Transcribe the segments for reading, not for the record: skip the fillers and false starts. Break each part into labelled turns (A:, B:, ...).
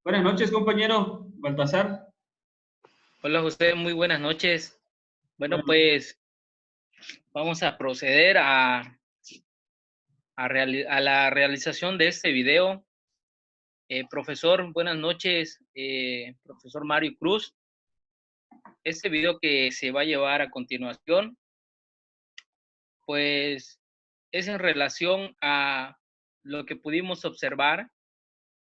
A: Buenas noches, compañero Baltasar.
B: Hola José, muy buenas noches. Bueno,
A: Buenas noches.
B: pues vamos a proceder a la realización de este video. Profesor, buenas noches, profesor Mario Cruz. Este video que se va a llevar a continuación, pues es en relación a lo que pudimos observar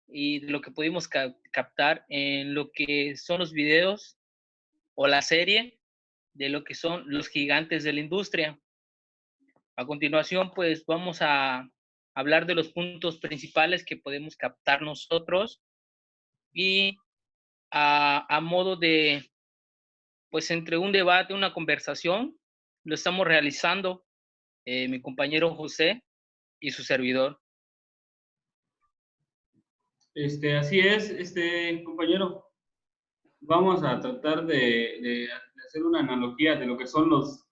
B: y lo que pudimos captar en lo que son los videos o la serie de lo que son los gigantes de la industria. A continuación, pues vamos a hablar de los puntos principales que podemos captar nosotros y a modo de, pues entre un debate, una conversación, lo estamos realizando mi compañero José y su servidor.
A: Así es, compañero. Vamos a tratar de hacer una analogía de lo que son los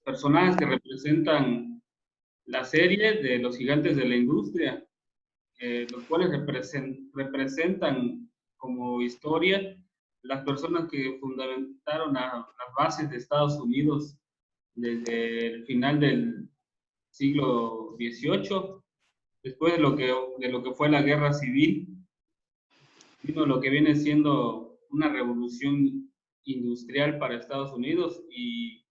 A: personajes que representan la serie de los gigantes de la industria, los cuales representan como historia las personas que fundamentaron las bases de Estados Unidos desde el final del siglo XVIII, después de lo que fue la guerra civil, vino lo que viene siendo una revolución industrial para Estados Unidos y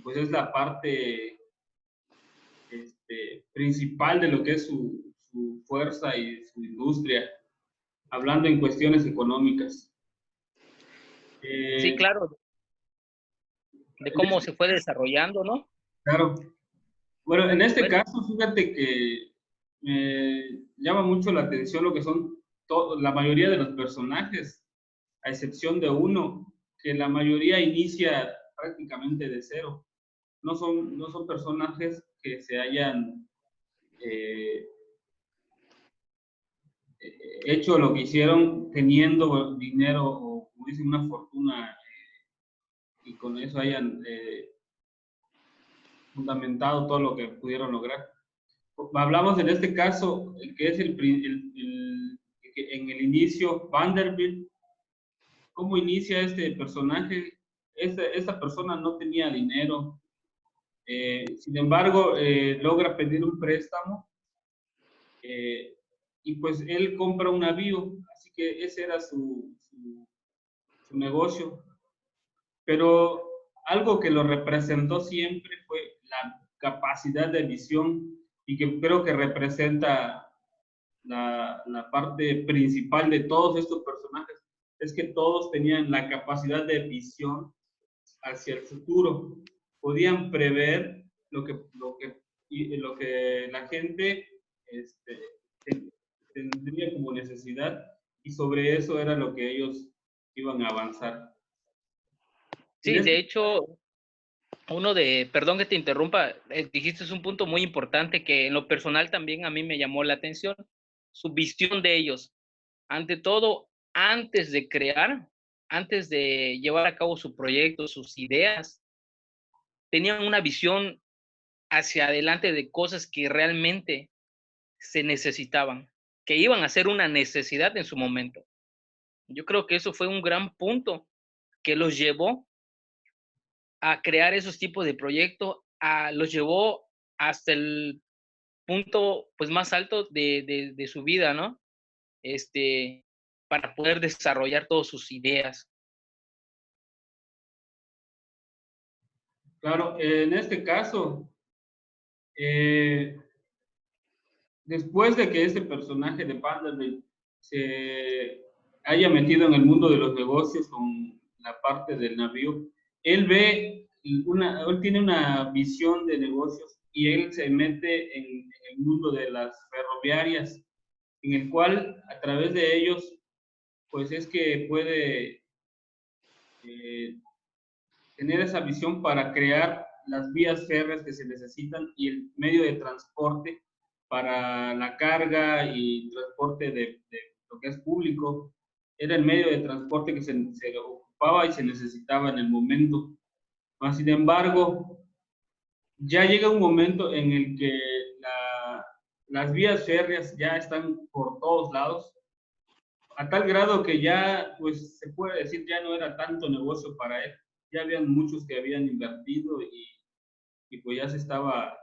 A: pues es la parte principal de lo que es su fuerza y su industria, hablando en cuestiones económicas.
B: Sí, claro, de cómo se fue desarrollando, ¿no?
A: Claro. Bueno, en este
B: Bueno,
A: caso, fíjate que me llama mucho la atención lo que son la mayoría de los personajes, a excepción de uno, que la mayoría inicia prácticamente de cero. No son personajes que se hayan eh, hecho lo que hicieron teniendo dinero o, como dicen, una fortuna y con eso hayan fundamentado todo lo que pudieron lograr. Hablamos en este caso, el que es en el inicio, Vanderbilt. ¿Cómo inicia este personaje? Esta persona no tenía dinero, sin embargo, logra pedir un préstamo eh, y pues él compra un navío, así que ese era su negocio. Pero algo que lo representó siempre fue la capacidad de visión y que creo que representa la parte principal de todos estos personajes, es que todos tenían la capacidad de visión hacia el futuro. Podían prever lo que la gente este, tendría como necesidad y sobre eso era lo que ellos iban a avanzar. En
B: sí,
A: este
B: de hecho, perdón que te interrumpa, dijiste es un punto muy importante que en lo personal también a mí me llamó la atención, su visión de ellos. Ante todo, antes de crear, antes de llevar a cabo su proyecto, sus ideas, tenían una visión hacia adelante de cosas que realmente se necesitaban, que iban a ser una necesidad en su momento. Yo creo que eso fue un gran punto que los llevó a crear esos tipos de proyectos, los llevó hasta el punto pues más alto de su vida, ¿no? Para poder desarrollar todas sus ideas.
A: Claro, en este caso, eh, después de que este personaje de Vanderbilt se haya metido en el mundo de los negocios con la parte del navío, él tiene una visión de negocios y él se mete en el mundo de las ferroviarias, en el cual a través de ellos, pues es que puede eh, tener esa visión para crear las vías férreas que se necesitan y el medio de transporte para la carga y transporte de lo que es público. Era el medio de transporte que se ocupaba y se necesitaba en el momento. Mas, sin embargo, ya llega un momento en el que las vías férreas ya están por todos lados. a tal grado que ya, pues se puede decir, ya no era tanto negocio para él. Ya habían muchos que habían invertido y pues ya se estaba,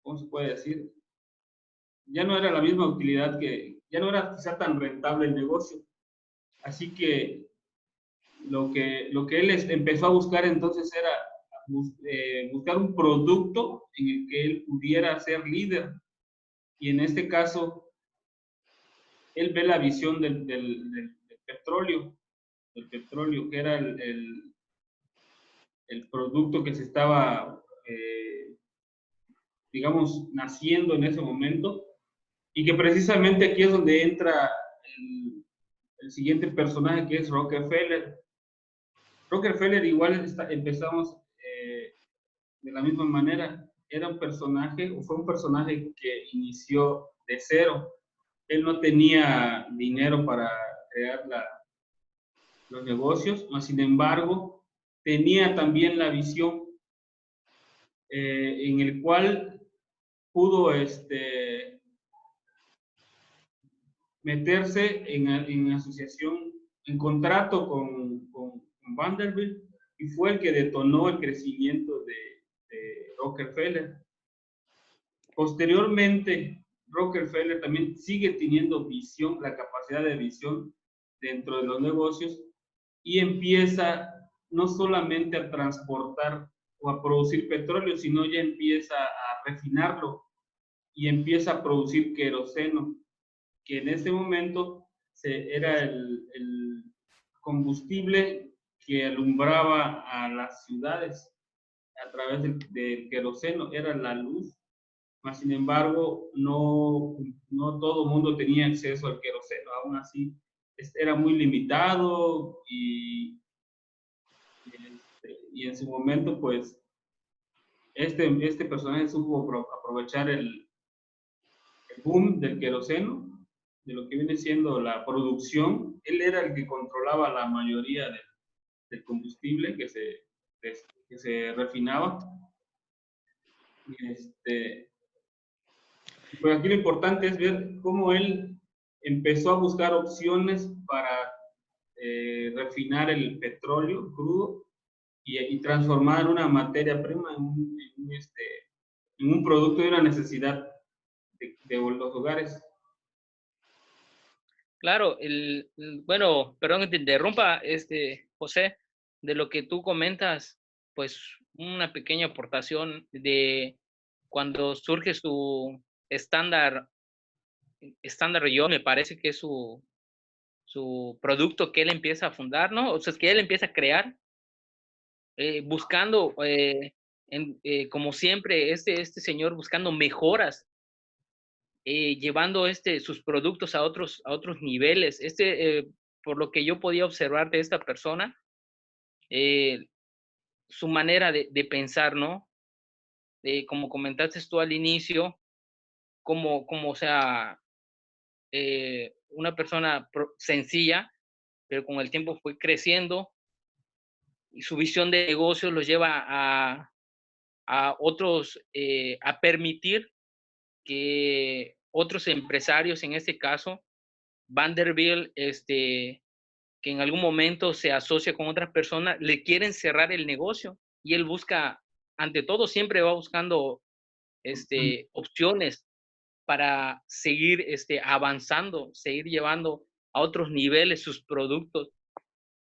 A: ¿cómo se puede decir? Ya no era la misma utilidad ya no era quizá tan rentable el negocio. Así que lo que él empezó a buscar entonces era buscar un producto en el que él pudiera ser líder. Y en este caso, él ve la visión del petróleo, que era el producto que se estaba, digamos, naciendo en ese momento, y que precisamente aquí es donde entra el siguiente personaje, que es Rockefeller. Rockefeller igual empezamos de la misma manera. Era un personaje, o fue un personaje que inició de cero. Él no tenía dinero para crear los negocios, mas sin embargo, tenía también la visión en el cual pudo meterse en asociación, en contrato con Vanderbilt, y fue el que detonó el crecimiento de Rockefeller. Posteriormente, Rockefeller también sigue teniendo visión, la capacidad de visión dentro de los negocios, y empieza no solamente a transportar o a producir petróleo, sino ya empieza a refinarlo y empieza a producir queroseno, que en ese momento era el combustible que alumbraba a las ciudades a través del queroseno, era la luz. Mas, sin embargo, no todo el mundo tenía acceso al queroseno, aún así era muy limitado y en su momento, pues, este personaje supo aprovechar el boom del queroseno, de lo que viene siendo la producción. Él era el que controlaba la mayoría del combustible que se refinaba. Y pues aquí lo importante es ver cómo él empezó a buscar opciones para refinar el petróleo crudo y transformar una materia prima en un producto de una necesidad de los hogares.
B: Claro, bueno, perdón que te interrumpa, José, de lo que tú comentas, pues una pequeña aportación de cuando surge su estándar, yo me parece que es su producto que él empieza a fundar, ¿no? O sea, es que él empieza a crear, buscando, como siempre, este señor buscando mejoras, llevando sus productos a otros niveles. Por lo que yo podía observar de esta persona, eh, su manera de pensar, ¿no? Como comentaste tú al inicio, o sea, una persona sencilla, pero con el tiempo fue creciendo y su visión de negocios los lleva a otros, a permitir que otros empresarios, en este caso, Vanderbilt, que en algún momento se asocia con otras personas, le quieren cerrar el negocio y él busca, ante todo, siempre va buscando opciones para seguir avanzando, seguir llevando a otros niveles sus productos.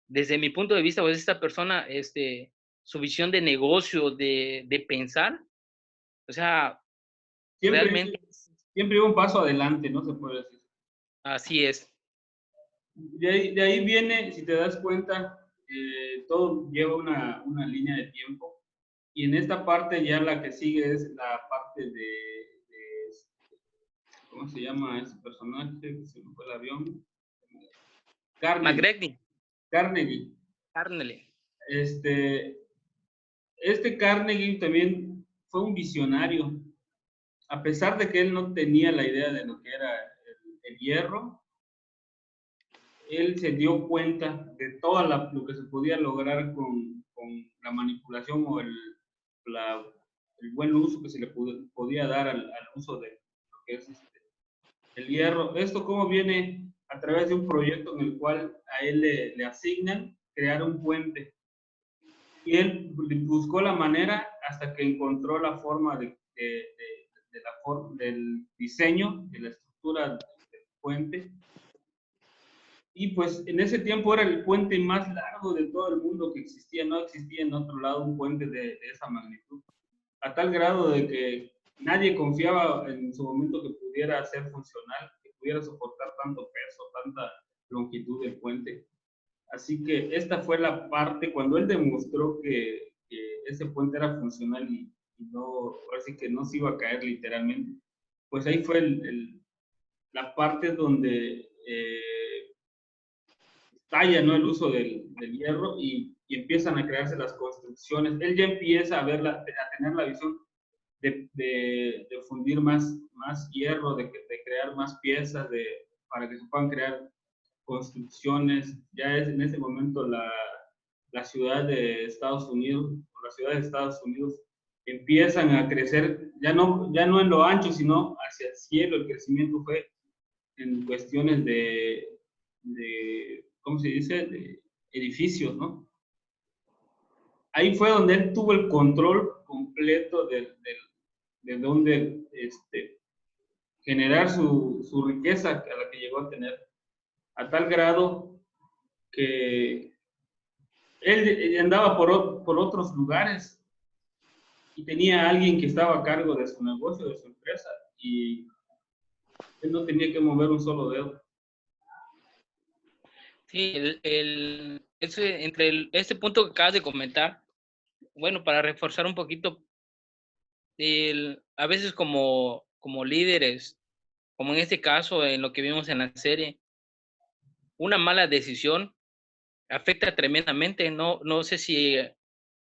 B: Desde mi punto de vista, pues esta persona, su visión de negocio, de pensar, o sea,
A: Siempre,
B: realmente
A: siempre iba un paso adelante, ¿no? Se puede decir.
B: así es.
A: De ahí viene, si te das cuenta, todo lleva una línea de tiempo. Y en esta parte ya la que sigue es la parte ¿cómo se llama ese personaje? Que se me fue el avión. Carnegie.
B: McGregor,
A: Carnegie.
B: Carnele.
A: Carnegie también fue un visionario. A pesar de que él no tenía la idea de lo que era el hierro, él se dio cuenta de todo lo que se podía lograr con la manipulación o el buen uso que se le podía dar al uso de lo que es el hierro. Esto cómo viene a través de un proyecto en el cual a él le asignan crear un puente. Y él buscó la manera hasta que encontró la forma del diseño, de la estructura del puente. Y pues en ese tiempo era el puente más largo de todo el mundo que existía. No existía en otro lado un puente de esa magnitud. A tal grado de que nadie confiaba en su momento que pudiera ser funcional, que pudiera soportar tanto peso, tanta longitud del puente. Así que esta fue la parte cuando él demostró que ese puente era funcional y no, así que no se iba a caer literalmente. Pues ahí fue la parte donde estalla, ¿no?, el uso del hierro y empiezan a crearse las construcciones. Él ya empieza a tener la visión de fundir más hierro, de crear más piezas para que se puedan crear construcciones. Ya es en ese momento la ciudad de Estados Unidos, o las ciudades de Estados Unidos empiezan a crecer, ya no en lo ancho, sino hacia el cielo. El crecimiento fue en cuestiones de ¿cómo se dice?, de edificios, ¿no? Ahí fue donde él tuvo el control completo de donde generar su riqueza a la que llegó a tener, a tal grado que él andaba por otros lugares y tenía a alguien que estaba a cargo de su negocio, de su empresa, y él no tenía que mover un solo dedo.
B: Sí, este punto que acabas de comentar, bueno, para reforzar un poquito, a veces como líderes, como en este caso, en lo que vimos en la serie, una mala decisión afecta tremendamente. No sé si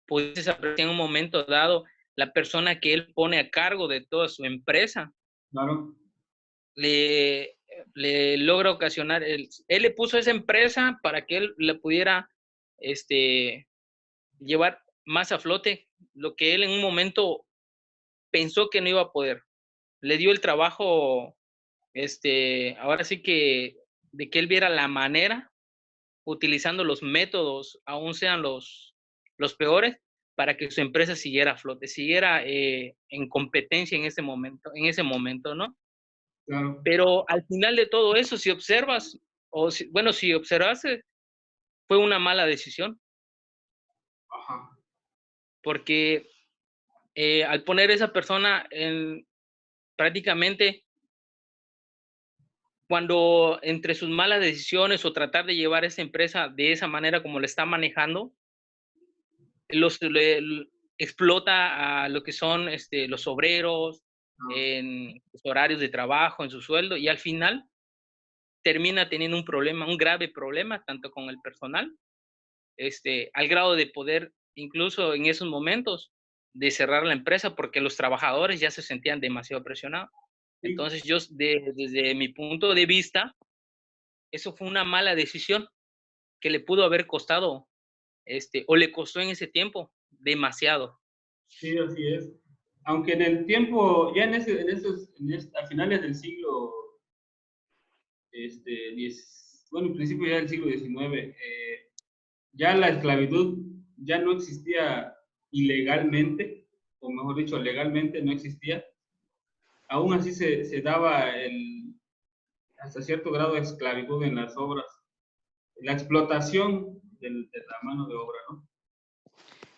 B: pudiste apreciar en un momento dado la persona que él pone a cargo de toda su empresa.
A: Claro.
B: Le logra ocasionar, él le puso esa empresa para que él le pudiera llevar más a flote lo que él en un momento pensó que no iba a poder. Le dio el trabajo, ahora sí que de que él viera la manera, utilizando los métodos, aún sean los peores, para que su empresa siguiera a flote, siguiera en competencia en ese momento, ¿no?
A: Claro.
B: Pero al final de todo eso, si observas, si observaste, fue una mala decisión.
A: Ajá.
B: Porque al poner esa persona prácticamente, cuando entre sus malas decisiones o tratar de llevar esa empresa de esa manera como la está manejando, explota a lo que son los obreros, en sus horarios de trabajo, en su sueldo, y al final termina teniendo un grave problema, tanto con el personal, al grado de poder, incluso en esos momentos, de cerrar la empresa porque los trabajadores ya se sentían demasiado presionados.
A: Sí.
B: Entonces, desde mi punto de vista, eso fue una mala decisión que le pudo haber costado, o le costó en ese tiempo demasiado.
A: Sí, así es. Aunque en el tiempo, ya a finales del siglo, bueno, en principio ya del siglo XIX, ya la esclavitud ya no existía ilegalmente, o mejor dicho, legalmente no existía. Aún así se daba hasta cierto grado de esclavitud en las obras, la explotación de la mano de obra, ¿no?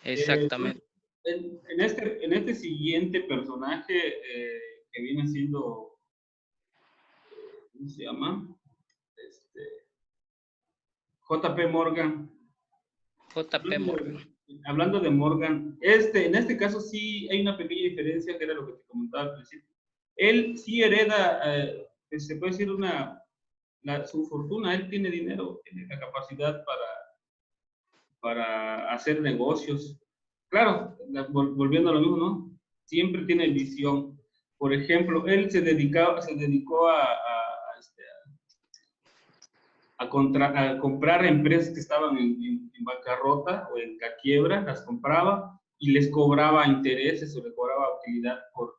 B: Exactamente.
A: En este siguiente personaje, que viene siendo, ¿cómo se llama? J.P. Morgan.
B: J.P. Morgan.
A: Hablando de Morgan, en este caso sí hay una pequeña diferencia, que era lo que te comentaba al principio. Él sí hereda, se puede decir, su fortuna. Él tiene dinero, tiene la capacidad para hacer negocios. Claro, volviendo a lo mismo, ¿no? Siempre tiene visión. Por ejemplo, él se dedicó a comprar empresas que estaban en bancarrota o en quiebra, las compraba y les cobraba intereses o les cobraba utilidad por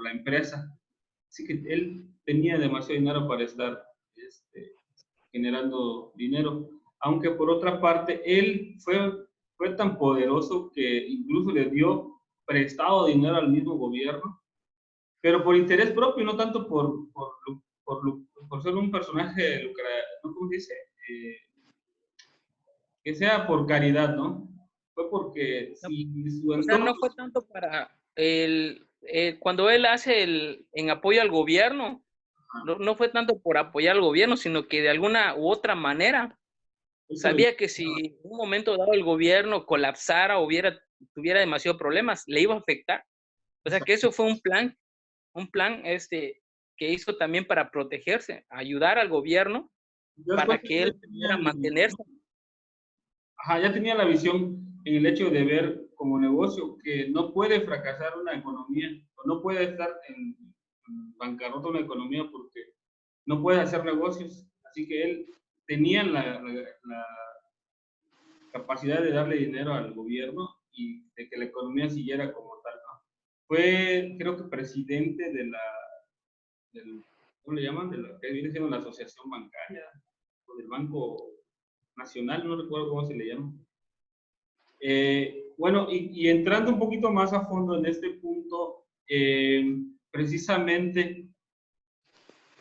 A: la empresa. Así que él tenía demasiado dinero para estar generando dinero. Aunque por otra parte, él fue tan poderoso que incluso le dio prestado dinero al mismo gobierno, pero por interés propio, no tanto por ser un personaje lucrativo, ¿no? ¿Cómo se dice? Que sea por caridad, ¿no? Fue porque
B: No,
A: si su
B: o sea,
A: entorno...
B: no fue tanto para cuando él hace en apoyo al gobierno, no fue tanto por apoyar al gobierno, sino que de alguna u otra manera sabía que si en un momento dado el gobierno colapsara o tuviera demasiados problemas, le iba a afectar. O sea que eso fue un plan que hizo también para protegerse, ayudar al gobierno para que él pudiera mantenerse.
A: Ajá, ya tenía la visión en el hecho de ver como negocio que no puede fracasar una economía, o no puede estar en bancarrota una economía porque no puede hacer negocios. Así que él tenía la capacidad de darle dinero al gobierno y de que la economía siguiera como tal, ¿no? Fue, creo que, presidente ¿cómo le llaman? De lo que viene siendo la asociación bancaria, o del Banco Nacional, no recuerdo cómo se le llama. Bueno, y entrando un poquito más a fondo en este punto, precisamente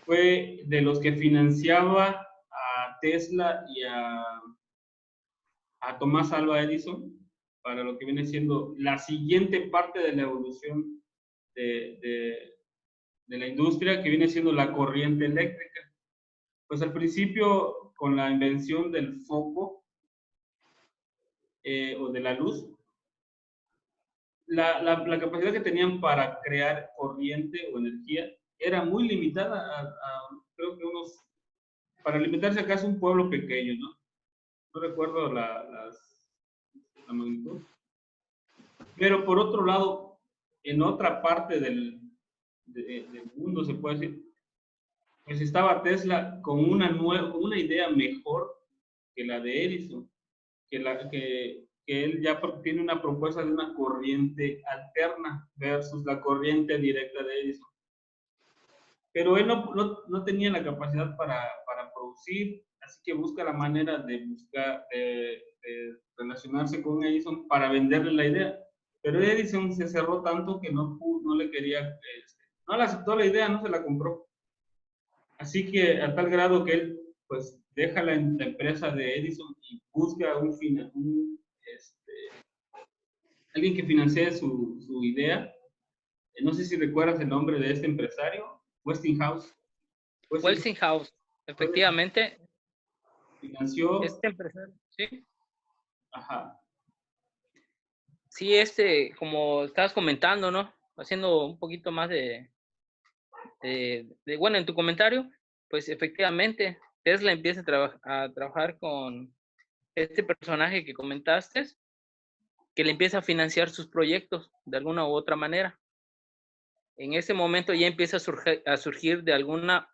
A: fue de los que financiaba a Tesla y a Tomás Alva Edison para lo que viene siendo la siguiente parte de la evolución de la industria, que viene siendo la corriente eléctrica. Pues al principio, con la invención del foco o de la luz, la capacidad que tenían para crear corriente o energía era muy limitada creo que para alimentarse acaso un pueblo pequeño, ¿no? No recuerdo la magnitud. Pero por otro lado, en otra parte del mundo, se puede decir, pues estaba Tesla con una idea mejor que la de Edison, que él ya tiene una propuesta de una corriente alterna versus la corriente directa de Edison. Pero él no tenía la capacidad para producir, así que busca la manera de relacionarse con Edison para venderle la idea. Pero Edison se cerró tanto que no le quería, no le aceptó la idea, no se la compró. Así que a tal grado que él pues deja la empresa de Edison y busca alguien que financie su idea. No sé si recuerdas el nombre de este empresario, Westinghouse.
B: Westinghouse, efectivamente,
A: Financió,
B: este empresario, sí.
A: ajá.
B: Sí, como estabas comentando, ¿no? Haciendo un poquito más bueno, en tu comentario, pues efectivamente, Tesla empieza a trabajar con este personaje que comentaste, que le empieza a financiar sus proyectos de alguna u otra manera. En ese momento ya empieza a surgir de alguna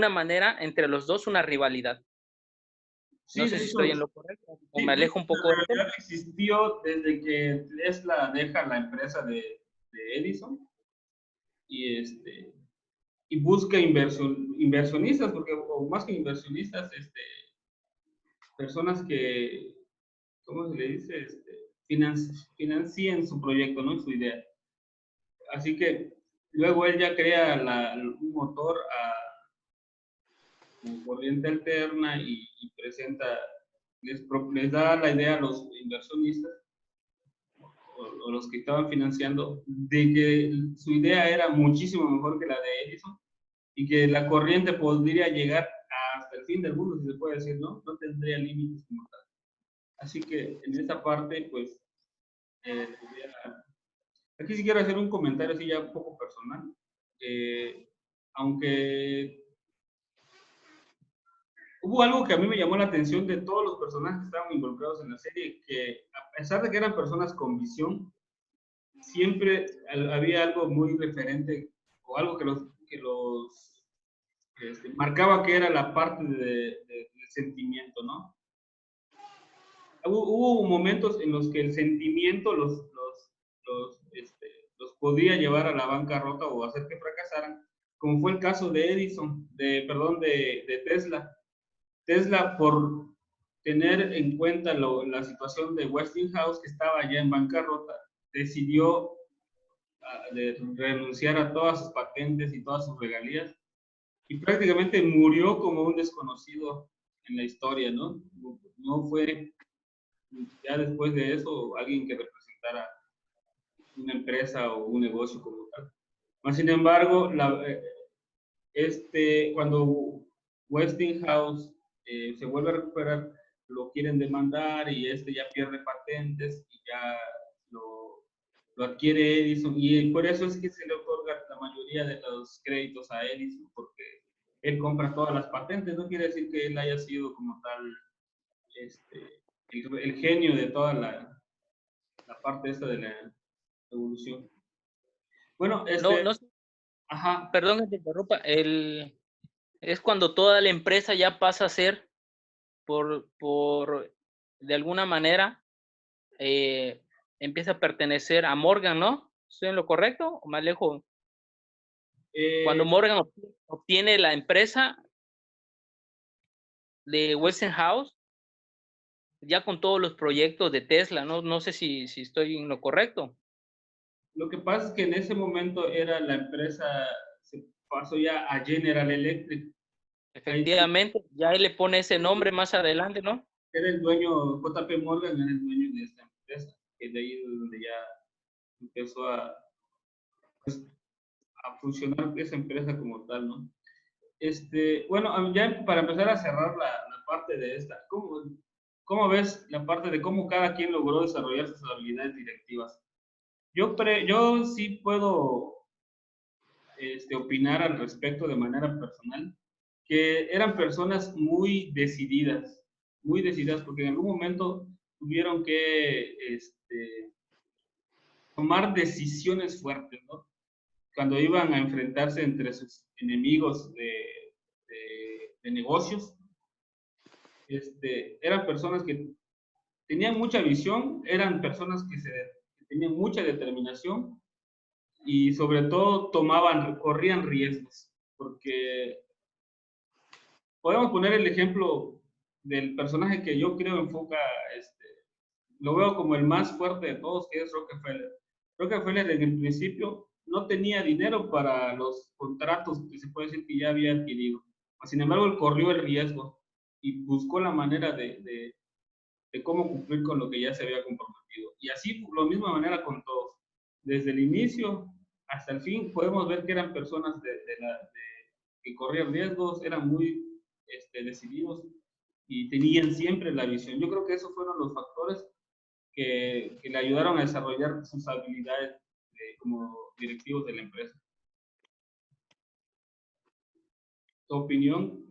B: manera entre los dos una rivalidad. No
A: Sí,
B: sé
A: de
B: si
A: hecho,
B: estoy en lo correcto o
A: sí,
B: me
A: de
B: alejo
A: hecho,
B: un
A: la
B: poco de
A: realidad existió desde que Tesla deja la empresa de Edison y, y busca inversionistas, porque, o más que inversionistas, personas que, ¿cómo se le dice? Financien su proyecto, ¿no? Su idea. Así que luego él ya crea un motor como corriente alterna y presenta, les da la idea a los inversionistas o los que estaban financiando de que su idea era muchísimo mejor que la de Edison y que la corriente podría llegar hasta el fin del mundo, si se puede decir, ¿no? No tendría límites como tal. Así que en esta parte, pues, aquí sí quiero hacer un comentario así ya un poco personal. Aunque hubo algo que a mí me llamó la atención de todos los personajes que estaban involucrados en la serie, que a pesar de que eran personas con visión, siempre había algo muy referente o algo que marcaba que era la parte del sentimiento, ¿no? Hubo momentos en los que el sentimiento los podía llevar a la bancarrota o hacer que fracasaran, como fue el caso de Edison, de Tesla. Tesla, por tener en cuenta la situación de Westinghouse, que estaba ya en bancarrota, decidió renunciar a todas sus patentes y todas sus regalías y prácticamente murió como un desconocido en la historia, ¿no? No fue ya después de eso alguien que representara una empresa o un negocio como tal. Mas, sin embargo, cuando Westinghouse se vuelve a recuperar, lo quieren demandar y ya pierde patentes y ya lo adquiere Edison. Y por eso es que se le otorga la mayoría de los créditos a Edison, porque él compra todas las patentes. No quiere decir que él haya sido como tal el genio de toda la parte esta de la evolución. Bueno,
B: No, no,
A: ajá,
B: perdón que te interrumpa, es cuando toda la empresa ya pasa a ser, de alguna manera, empieza a pertenecer a Morgan, ¿no? ¿Estoy en lo correcto o más lejos? Cuando Morgan obtiene la empresa de Westinghouse, ya con todos los proyectos de Tesla, ¿no? No sé si estoy en lo correcto.
A: lo que pasa es que en ese momento era la empresa, se pasó ya a General Electric. Ahí sí,
B: Efectivamente, ya él le pone ese nombre más adelante, ¿no?
A: era el dueño, JP Morgan era el dueño de esta empresa, que de ahí es donde ya empezó pues, a funcionar esa empresa como tal, ¿no? Bueno, ya para empezar a cerrar la parte de esta, ¿cómo ves la parte de cómo cada quien logró desarrollar sus habilidades directivas? Yo sí puedo opinar al respecto de manera personal, que eran personas muy decididas, porque en algún momento tuvieron que tomar decisiones fuertes, ¿no? Cuando iban a enfrentarse entre sus enemigos de negocios, eran personas que tenían mucha visión, eran personas que tenían mucha determinación y sobre todo corrían riesgos, porque podemos poner el ejemplo del personaje que yo creo enfoca, lo veo como el más fuerte de todos, que es Rockefeller. Rockefeller en el principio no tenía dinero para los contratos que se puede decir que ya había adquirido. Sin embargo, él corrió el riesgo y buscó la manera de cómo cumplir con lo que ya se había comprometido. Y así, de la misma manera con todos. Desde el inicio hasta el fin, podemos ver que eran personas que corrían riesgos, eran muy decididos y tenían siempre la visión. Yo creo que esos fueron los factores que le ayudaron a desarrollar sus habilidades como directivos de la empresa. ¿Tu opinión?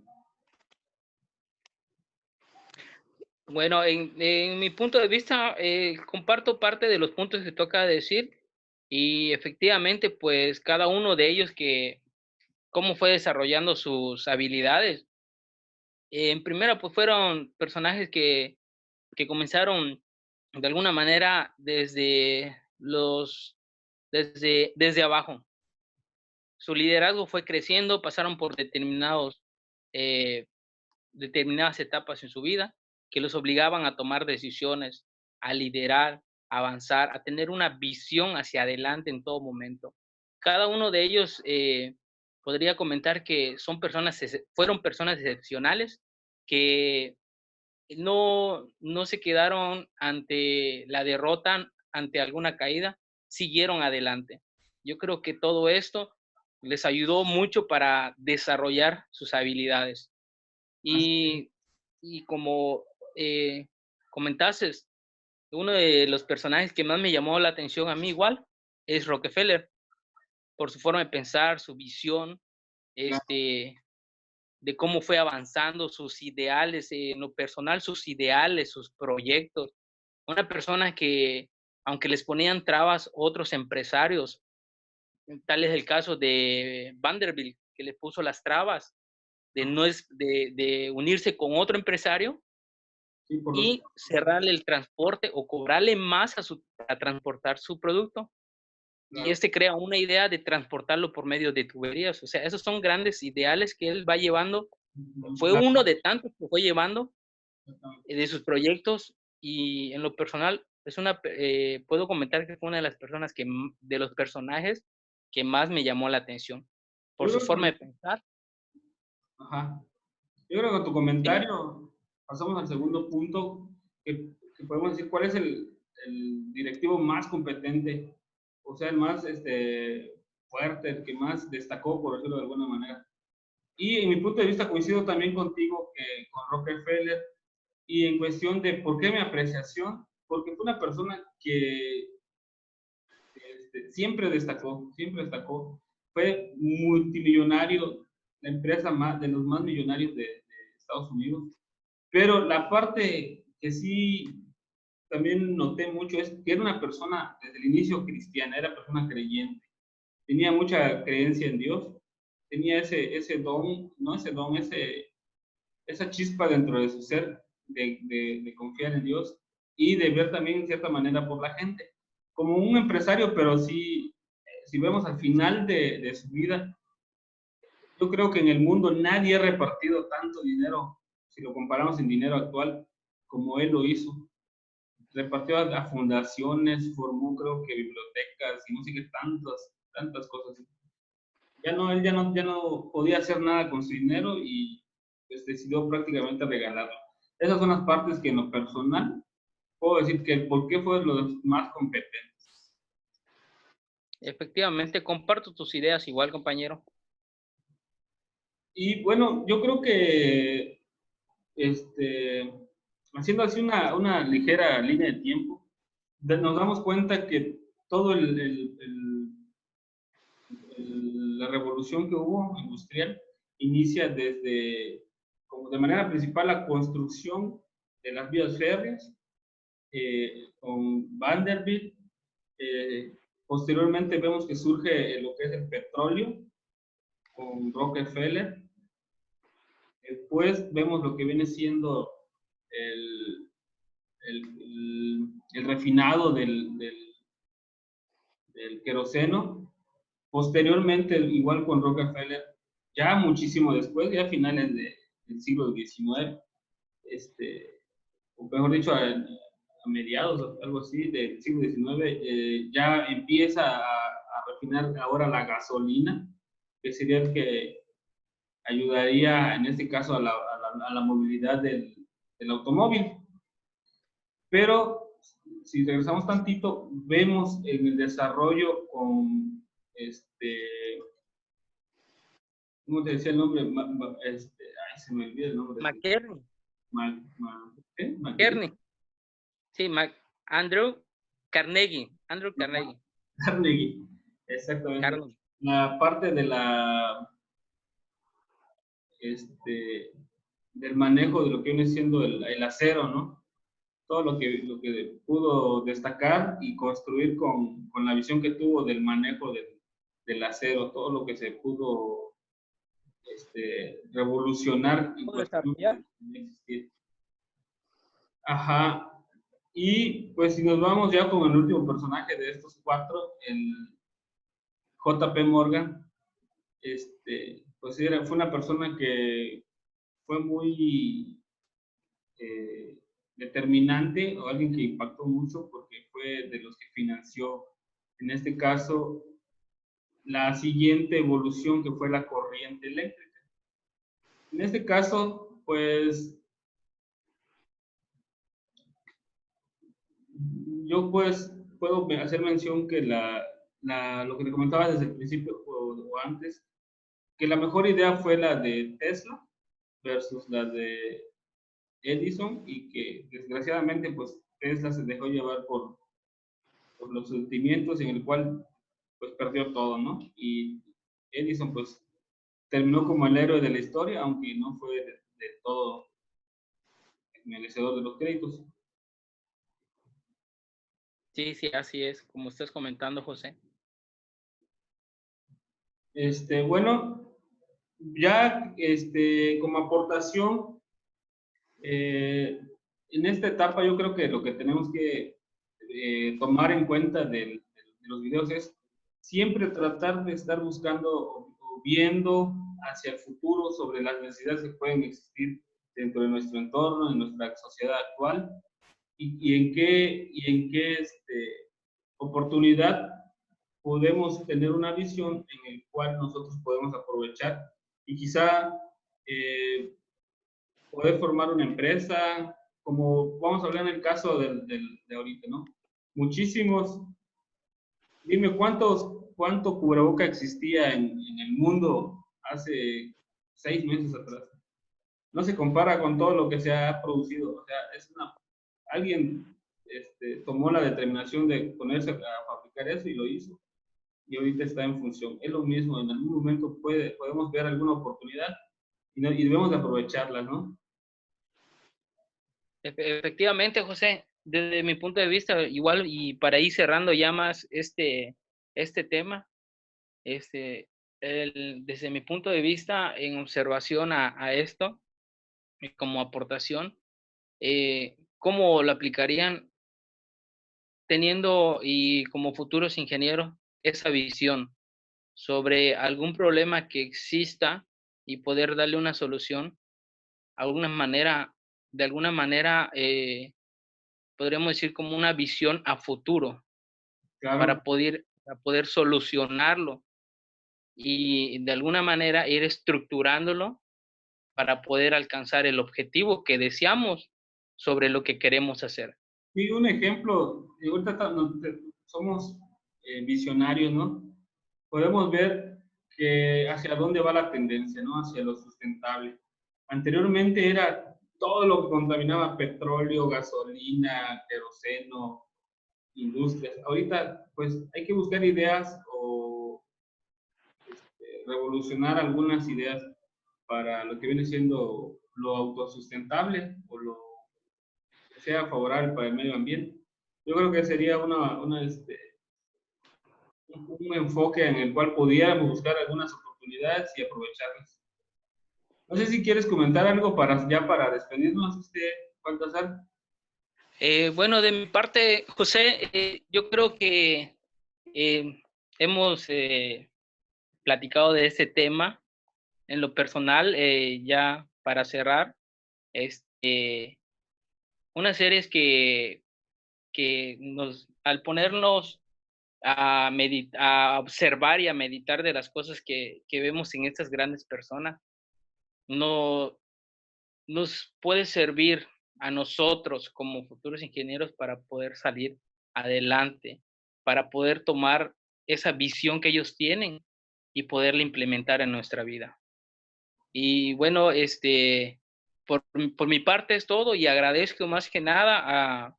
B: Bueno, en mi punto de vista, comparto parte de los puntos que toca decir y efectivamente, pues cada uno de ellos cómo fue desarrollando sus habilidades. En primera, pues fueron personajes que comenzaron de alguna manera desde abajo. Su liderazgo fue creciendo, pasaron por determinadas etapas en su vida que los obligaban a tomar decisiones, a liderar, a avanzar, a tener una visión hacia adelante en todo momento. Cada uno de ellos podría comentar que fueron personas excepcionales que no se quedaron ante la derrota, ante alguna caída, siguieron adelante. Yo creo que todo esto les ayudó mucho para desarrollar sus habilidades. Y como comentaste, uno de los personajes que más me llamó la atención a mí igual es Rockefeller, por su forma de pensar, su visión, de cómo fue avanzando sus ideales, en lo personal, sus ideales, sus proyectos. Una persona que, aunque les ponían trabas otros empresarios, tal es el caso de Vanderbilt, que le puso las trabas de unirse con otro empresario
A: Sí,
B: y cerrarle el transporte o cobrarle más a transportar su producto. y este crea una idea de transportarlo por medio de tuberías. O sea, esos son grandes ideales que él va llevando. Fue
A: Claro.
B: uno de tantos que fue llevando de sus proyectos, y en lo personal es puedo comentar que fue una de las personas de los personajes que más me llamó la atención por
A: Yo
B: su
A: creo
B: forma de
A: que,
B: pensar.
A: ajá. Yo creo que con tu
B: Sí,
A: comentario pasamos al segundo punto, que podemos decir cuál es el directivo más competente, o sea, el más fuerte, el que más destacó, por decirlo de alguna manera. Y en mi punto de vista coincido también contigo que con Rockefeller, y en cuestión de por qué mi apreciación, porque fue una persona que siempre destacó, fue multimillonario, la empresa más, de los más millonarios de Estados Unidos, pero la parte que sí también noté mucho es que era una persona desde el inicio cristiana, era persona creyente, tenía mucha creencia en Dios, tenía ese don, no ese don, esa chispa dentro de su ser de confiar en Dios y de ver también en cierta manera por la gente, como un empresario, pero sí, si vemos al final de su vida, yo creo que en el mundo nadie ha repartido tanto dinero, si lo comparamos en dinero actual, como él lo hizo. Repartió a fundaciones, formó creo que bibliotecas y no sé qué tantas cosas. Él ya no podía hacer nada con su dinero y pues decidió prácticamente regalarlo. Esas son las partes que en lo personal puedo decir que el por qué fue los más competentes.
B: efectivamente, comparto tus ideas igual, compañero.
A: Y bueno, yo creo que haciendo así una ligera línea de tiempo, nos damos cuenta que todo la revolución que hubo industrial inicia desde, como de manera principal, la construcción de las vías férreas con Vanderbilt. Posteriormente vemos que surge lo que es el petróleo con Rockefeller. Después vemos lo que viene siendo el, el refinado del queroseno. Posteriormente, igual con Rockefeller, ya muchísimo después, ya a finales del siglo XIX, o mejor dicho, a mediados, algo así, del siglo XIX, ya empieza a refinar ahora la gasolina, que sería el que ayudaría en este caso a la movilidad del automóvil. Pero si regresamos tantito, vemos en el desarrollo con ¿cómo te decía el nombre? Ay, se me olvida el nombre.
B: McKerney.
A: ¿Qué?
B: Kearney. Sí, Andrew Carnegie. Andrew Carnegie.
A: Carnegie, exactamente.
B: Carnegie.
A: La parte del manejo de lo que viene siendo el acero, ¿no? Todo lo que pudo destacar y construir con la visión que tuvo del manejo del acero, todo lo que se pudo revolucionar en
B: ¿Puedo
A: cuestión
B: desarrollar?
A: de existir. Ajá. Y pues si nos vamos ya con el último personaje de estos cuatro, el JP Morgan, pues fue una persona que fue muy determinante o alguien que impactó mucho porque fue de los que financió, en este caso, la siguiente evolución que fue la corriente eléctrica. En este caso, pues, yo pues puedo hacer mención que lo que te comentaba desde el principio o antes, que la mejor idea fue la de Tesla versus la de Edison y que desgraciadamente pues Tesla se dejó llevar por los sentimientos en el cual pues perdió todo, ¿no? Y Edison pues terminó como el héroe de la historia, aunque no fue de todo merecedor de los créditos.
B: Sí, sí, así es, como estás comentando, José.
A: Bueno, ya como aportación, en esta etapa yo creo que lo que tenemos que tomar en cuenta de los videos es siempre tratar de estar buscando o viendo hacia el futuro sobre las necesidades que pueden existir dentro de nuestro entorno, en nuestra sociedad actual, y en qué oportunidad podemos tener una visión en el cual nosotros podemos aprovechar y quizá poder formar una empresa, como vamos a hablar en el caso de ahorita, ¿no? Muchísimos, dime cuánto cubreboca existía en el mundo hace 6 meses atrás. No se compara con todo lo que se ha producido. O sea, alguien tomó la determinación de ponerse a fabricar eso y lo hizo. Y ahorita está en función. Es lo mismo, en algún momento podemos ver alguna oportunidad y debemos de aprovecharla, ¿no?
B: Efectivamente, José, desde mi punto de vista, igual, y para ir cerrando ya más este tema, desde mi punto de vista, en observación a esto, como aportación, ¿cómo lo aplicarían teniendo y como futuros ingenieros esa visión sobre algún problema que exista y poder darle una solución, de alguna manera, podríamos decir como una visión a futuro
A: Claro.
B: para poder solucionarlo y de alguna manera ir estructurándolo para poder alcanzar el objetivo que deseamos sobre lo que queremos hacer?
A: Sí, un ejemplo, y ahorita somos visionarios, ¿no? Podemos ver que hacia dónde va la tendencia, ¿no? Hacia lo sustentable. Anteriormente era todo lo que contaminaba petróleo, gasolina, queroseno, industrias. Ahorita, pues, hay que buscar ideas o revolucionar algunas ideas para lo que viene siendo lo autosustentable o lo que sea favorable para el medio ambiente. Yo creo que sería un enfoque en el cual pudiéramos buscar algunas oportunidades y aprovecharlas. No sé si quieres comentar algo para despedirnos, Baltasar.
B: Bueno, de mi parte, José, yo creo que hemos platicado de ese tema. En lo personal, ya para cerrar, una serie es que al ponernos a observar y a meditar de las cosas que vemos en estas grandes personas, no, nos puede servir a nosotros como futuros ingenieros para poder salir adelante, para poder tomar esa visión que ellos tienen y poderla implementar en nuestra vida. Y bueno, por mi parte es todo y agradezco más que nada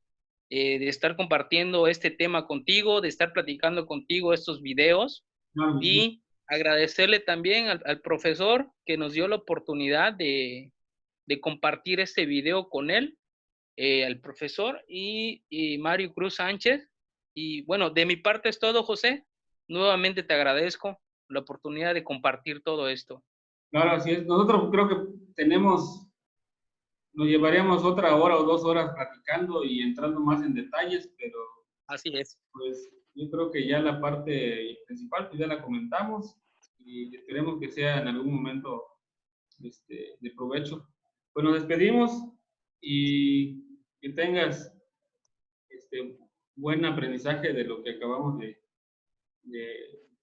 B: de estar compartiendo este tema contigo, de estar platicando contigo estos videos
A: Claro que sí.
B: y agradecerle también al profesor que nos dio la oportunidad de compartir este video con él, al profesor y Mario Cruz Sánchez. Y bueno, de mi parte es todo, José. Nuevamente te agradezco la oportunidad de compartir todo esto.
A: Claro, así es. Nosotros creo que nos llevaríamos otra hora o 2 horas platicando y entrando más en detalles, pero
B: Así es.
A: pues yo creo que ya la parte principal pues ya la comentamos y esperemos que sea en algún momento de provecho. Pues nos despedimos y que tengas buen aprendizaje de lo que acabamos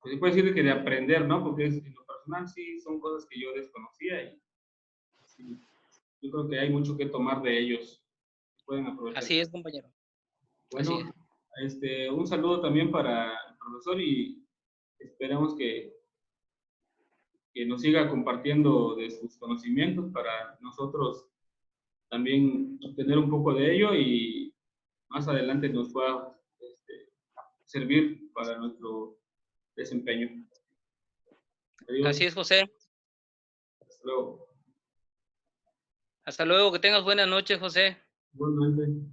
A: pues se puede decir que de aprender, ¿no? Porque en lo personal sí son cosas que yo desconocía y sí, yo creo que hay mucho que tomar de ellos. Pueden aprovechar.
B: Así es, compañero. Así es.
A: Bueno, un saludo también para el profesor y esperamos que nos siga compartiendo de sus conocimientos para nosotros también obtener un poco de ello y más adelante nos pueda servir para nuestro desempeño.
B: Así
A: Adiós.
B: es, José.
A: Hasta luego.
B: Hasta luego. Que tengas buenas noches, José.
A: Igualmente.